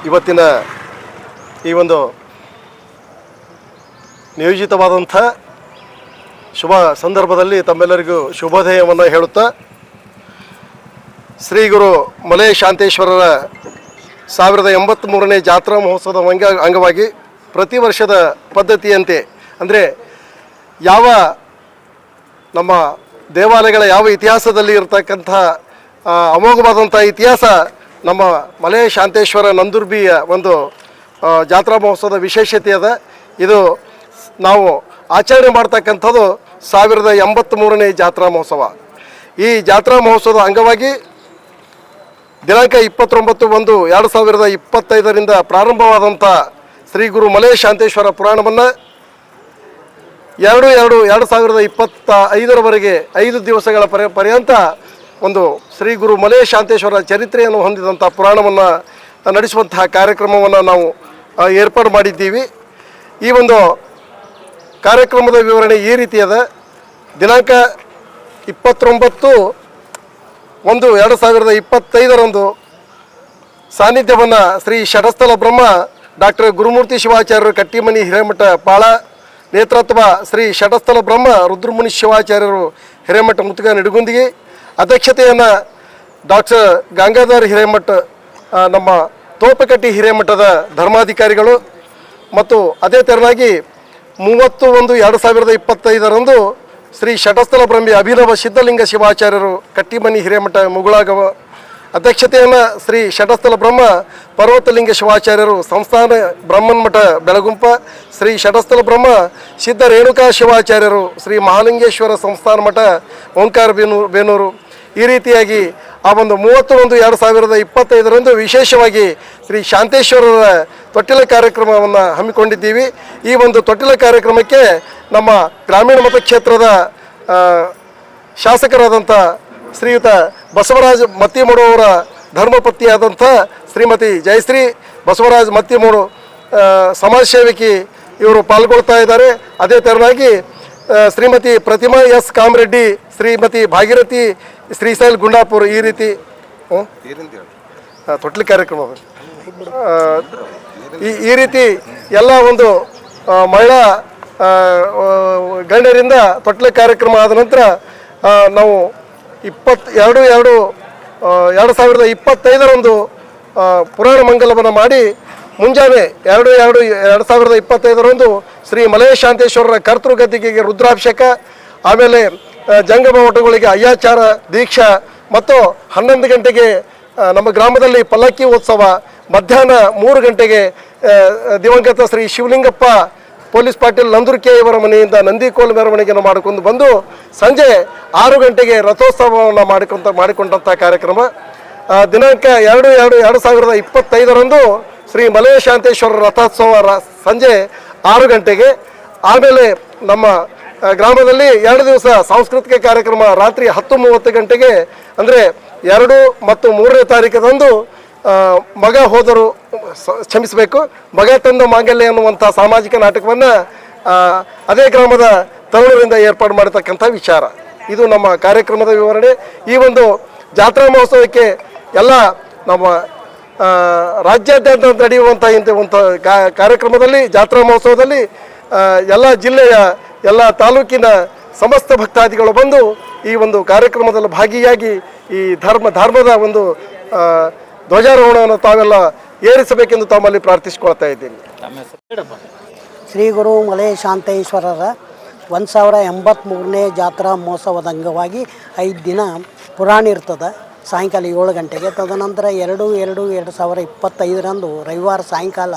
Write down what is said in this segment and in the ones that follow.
ಇವತ್ತಿನ ಈ ಒಂದು ನಿಯೋಜಿತವಾದಂಥ ಶುಭ ಸಂದರ್ಭದಲ್ಲಿ ತಮ್ಮೆಲ್ಲರಿಗೂ ಶುಭೋದಯವನ್ನು ಹೇಳುತ್ತಾ, ಶ್ರೀ ಗುರು ಮಲೆ ಶಾಂತೇಶ್ವರರ 1083ನೇ ಜಾತ್ರಾ ಮಹೋತ್ಸವದ ಅಂಗವಾಗಿ ಪ್ರತಿ ವರ್ಷದ ಪದ್ಧತಿಯಂತೆ, ಅಂದರೆ ಯಾವ ನಮ್ಮ ದೇವಾಲಯಗಳ ಯಾವ ಇತಿಹಾಸದಲ್ಲಿ ಇರತಕ್ಕಂಥ ಅಮೋಘವಾದಂಥ ಇತಿಹಾಸ ನಮ್ಮ ಮಲೆ ಶಾಂತೇಶ್ವರ ನಂದುರ್ಬಿಯ ಒಂದು ಜಾತ್ರಾ ಮಹೋತ್ಸವದ ವಿಶೇಷತೆ ಅದ. ಇದು ನಾವು ಆಚರಣೆ ಮಾಡ್ತಕ್ಕಂಥದ್ದು 1083ನೇ ಜಾತ್ರಾ ಮಹೋತ್ಸವ. ಈ ಜಾತ್ರಾ ಮಹೋತ್ಸವದ ಅಂಗವಾಗಿ ದಿನಾಂಕ 29/1/2025ರಿಂದ ಪ್ರಾರಂಭವಾದಂಥ ಶ್ರೀ ಗುರು ಮಲೆ ಶಾಂತೇಶ್ವರ ಪುರಾಣವನ್ನು 2/2/2025ರವರೆಗೆ 5 ದಿವಸಗಳ ಪರ್ಯಂತ ಒಂದು ಶ್ರೀ ಗುರು ಮಲೆ ಶಾಂತೇಶ್ವರ ಚರಿತ್ರೆಯನ್ನು ಹೊಂದಿದಂಥ ಪುರಾಣವನ್ನು ನಡೆಸುವಂತಹ ಕಾರ್ಯಕ್ರಮವನ್ನು ನಾವು ಏರ್ಪಾಡು ಮಾಡಿದ್ದೀವಿ. ಈ ಒಂದು ಕಾರ್ಯಕ್ರಮದ ವಿವರಣೆ ಈ ರೀತಿಯಾದ. ದಿನಾಂಕ 29/1/2025ರಂದು ಸಾನ್ನಿಧ್ಯವನ್ನು ಶ್ರೀ ಷಟಸ್ಥಲ ಬ್ರಹ್ಮ ಡಾಕ್ಟರ್ ಗುರುಮೂರ್ತಿ ಶಿವಾಚಾರ್ಯರು ಕಟ್ಟಿಮನಿ ಹಿರೇಮಠ ಪಾಳ, ನೇತೃತ್ವ ಶ್ರೀ ಷಟಸ್ಥಲ ಬ್ರಹ್ಮ ರುದ್ರಮುನಿ ಶಿವಾಚಾರ್ಯರು ಹಿರೇಮಠ ಮುತ್ಗ ನಿಡಗುಂದಿಗೆ, ಅಧ್ಯಕ್ಷತೆಯನ್ನು ಡಾಕ್ಟರ್ ಗಂಗಾಧರ್ ಹಿರೇಮಠ ನಮ್ಮ ತೋಪಕಟ್ಟಿ ಹಿರೇಮಠದ ಧರ್ಮಾಧಿಕಾರಿಗಳು, ಮತ್ತು ಅದೇ ತೆರನಾಗಿ 30/1/2025ರಂದು ಶ್ರೀ ಷಟಸ್ಥಲ ಬ್ರಹ್ಮಿ ಅಭಿನವ ಸಿದ್ಧಲಿಂಗ ಶಿವಾಚಾರ್ಯರು ಕಟ್ಟಿಮನಿ ಹಿರೇಮಠ ಮುಗುಳಾಗವ, ಅಧ್ಯಕ್ಷತೆಯನ್ನು ಶ್ರೀ ಷಟಸ್ಥಲ ಬ್ರಹ್ಮ ಪರ್ವತಲಿಂಗ ಶಿವಾಚಾರ್ಯರು ಸಂಸ್ಥಾನ ಬ್ರಹ್ಮನ್ಮಠ ಬೆಳಗುಂಪ, ಶ್ರೀ ಷಟಸ್ಥಲ ಬ್ರಹ್ಮ ಸಿದ್ಧ ರೇಣುಕಾ ಶಿವಾಚಾರ್ಯರು ಶ್ರೀ ಮಹಾಲಿಂಗೇಶ್ವರ ಸಂಸ್ಥಾನ ಮಠ ಓಂಕಾರ ಬೇನೂರು. ಈ ರೀತಿಯಾಗಿ ಆ ಒಂದು 30/1/2025ರಂದು ವಿಶೇಷವಾಗಿ ಶ್ರೀ ಶಾಂತೇಶ್ವರರ ತೊಟ್ಟಿಲ ಕಾರ್ಯಕ್ರಮವನ್ನು ಹಮ್ಮಿಕೊಂಡಿದ್ದೀವಿ. ಈ ಒಂದು ತೊಟ್ಟಿಲ ಕಾರ್ಯಕ್ರಮಕ್ಕೆ ನಮ್ಮ ಗ್ರಾಮೀಣ ಮತಕ್ಷೇತ್ರದ ಶಾಸಕರಾದಂಥ ಶ್ರೀಯುತ ಬಸವರಾಜ್ ಮತ್ತಿಮೂಡು ಅವರ ಧರ್ಮಪತ್ನಿಯಾದಂಥ ಶ್ರೀಮತಿ ಜಯಶ್ರೀ ಬಸವರಾಜ್ ಮತ್ತಿಮೂಡು ಸಮಾಜ ಸೇವಕಿ ಇವರು ಪಾಲ್ಗೊಳ್ತಾ ಇದ್ದಾರೆ. ಅದೇ ತೆರನಾಗಿ ಶ್ರೀಮತಿ ಪ್ರತಿಮಾ ಎಸ್ ಕಾಮರೆಡ್ಡಿ, ಶ್ರೀಮತಿ ಭಾಗೀರಥಿ ಶ್ರೀಶೈಲ್ ಗುಂಡಾಪುರ್, ಈ ರೀತಿ ತೊಟ್ಲಿ ಕಾರ್ಯಕ್ರಮ ಈ ರೀತಿ ಎಲ್ಲ ಒಂದು ಮಹಿಳಾ ಗಣ್ಯರಿಂದ ತೊಟ್ಲೆ ಕಾರ್ಯಕ್ರಮ ಆದ ನಂತರ ನಾವು 22/2/2025ರಂದು ಪುರಾಣ ಮಂಗಲವನ್ನು ಮಾಡಿ ಮುಂಜಾನೆ 2/2/2025ರಂದು ಶ್ರೀ ಮಲೆ ಶಾಂತೇಶ್ವರರ ಕರ್ತೃಗದ್ದಿಗೆಗೆ ರುದ್ರಾಭಿಷೇಕ, ಆಮೇಲೆ ಜಂಗಮ ಮಠಗಳಿಗೆ ಅಯ್ಯಾಚಾರ ದೀಕ್ಷಾ, ಮತ್ತು 11 ಗಂಟೆಗೆ ನಮ್ಮ ಗ್ರಾಮದಲ್ಲಿ ಪಲ್ಲಕ್ಕಿ ಉತ್ಸವ, ಮಧ್ಯಾಹ್ನ 3 ಗಂಟೆಗೆ ದಿವಂಗತ ಶ್ರೀ ಶಿವಲಿಂಗಪ್ಪ ಪೊಲೀಸ್ ಪಾಟೀಲ್ ನಂದುರ್ಕೆ ಇವರ ಮನೆಯಿಂದ ನಂದಿಕೋಲ್ ಮೆರವಣಿಗೆಯನ್ನು ಮಾಡಿಕೊಂಡು ಬಂದು ಸಂಜೆ 6 ಗಂಟೆಗೆ ರಥೋತ್ಸವವನ್ನು ಮಾಡಿಕೊಂಡಂಥ ಕಾರ್ಯಕ್ರಮ. ದಿನಾಂಕ 2/2/2025ರಂದು ಶ್ರೀ ಮಲೆ ಶಾಂತೇಶ್ವರ ರಥೋತ್ಸವ ಸಂಜೆ 6 ಗಂಟೆಗೆ. ಆಮೇಲೆ ನಮ್ಮ ಗ್ರಾಮದಲ್ಲಿ 2 ದಿವಸ ಸಾಂಸ್ಕೃತಿಕ ಕಾರ್ಯಕ್ರಮ ರಾತ್ರಿ 10:30 ಗಂಟೆಗೆ, ಅಂದರೆ 2 ಮತ್ತು 3ನೇ ತಾರೀಕದಂದು ಮಗ ಹೋದರು ಕ್ಷಮಿಸಬೇಕು ಮಗ ತಂದ ಮಾಂಗಲ್ಯ ಅನ್ನುವಂಥ ಸಾಮಾಜಿಕ ನಾಟಕವನ್ನು ಅದೇ ಗ್ರಾಮದ ತರುಣರಿಂದ ಏರ್ಪಾಡು ಮಾಡತಕ್ಕಂಥ ವಿಚಾರ. ಇದು ನಮ್ಮ ಕಾರ್ಯಕ್ರಮದ ವಿವರಣೆ. ಈ ಒಂದು ಜಾತ್ರಾ ಮಹೋತ್ಸವಕ್ಕೆ ಎಲ್ಲ ನಮ್ಮ ರಾಜ್ಯಾದ್ಯಂತ ನಡೆಯುವಂಥ ಒಂದು ಕಾರ್ಯಕ್ರಮದಲ್ಲಿ, ಜಾತ್ರಾ ಮಹೋತ್ಸವದಲ್ಲಿ ಎಲ್ಲ ಜಿಲ್ಲೆಯ ಎಲ್ಲ ತಾಲೂಕಿನ ಸಮಸ್ತ ಭಕ್ತಾದಿಗಳು ಬಂದು ಈ ಒಂದು ಕಾರ್ಯಕ್ರಮದಲ್ಲಿ ಭಾಗಿಯಾಗಿ ಈ ಧರ್ಮದ ಒಂದು ಧ್ವಜಾರೋಹಣವನ್ನು ತಾವೆಲ್ಲ ಏರಿಸಬೇಕೆಂದು ತಮ್ಮಲ್ಲಿ ಪ್ರಾರ್ಥಿಸಿಕೊಳ್ತಾ ಇದ್ದೀನಿ. ಶ್ರೀ ಗುರು ಮಲೆ ಶಾಂತೇಶ್ವರರ 1083ನೇ ಜಾತ್ರಾ ಮಹೋತ್ಸವದ ಅಂಗವಾಗಿ 5 ದಿನ ಪುರಾಣ ಇರ್ತದೆ. ಸಾಯಂಕಾಲ 7 ಗಂಟೆಗೆ, ತದನಂತರ 2/2/2025ರಂದು ರವಿವಾರ ಸಾಯಂಕಾಲ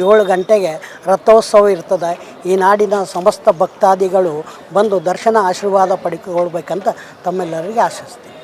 7 ಗಂಟೆಗೆ ರಥೋತ್ಸವ ಇರ್ತದೆ. ಈ ನಾಡಿನ ಸಮಸ್ತ ಭಕ್ತಾದಿಗಳು ಬಂದು ದರ್ಶನ ಆಶೀರ್ವಾದ ಪಡೆದುಕೊಳ್ಬೇಕಂತ ತಮ್ಮೆಲ್ಲರಿಗೆ ಆಶಿಸ್ತೀನಿ.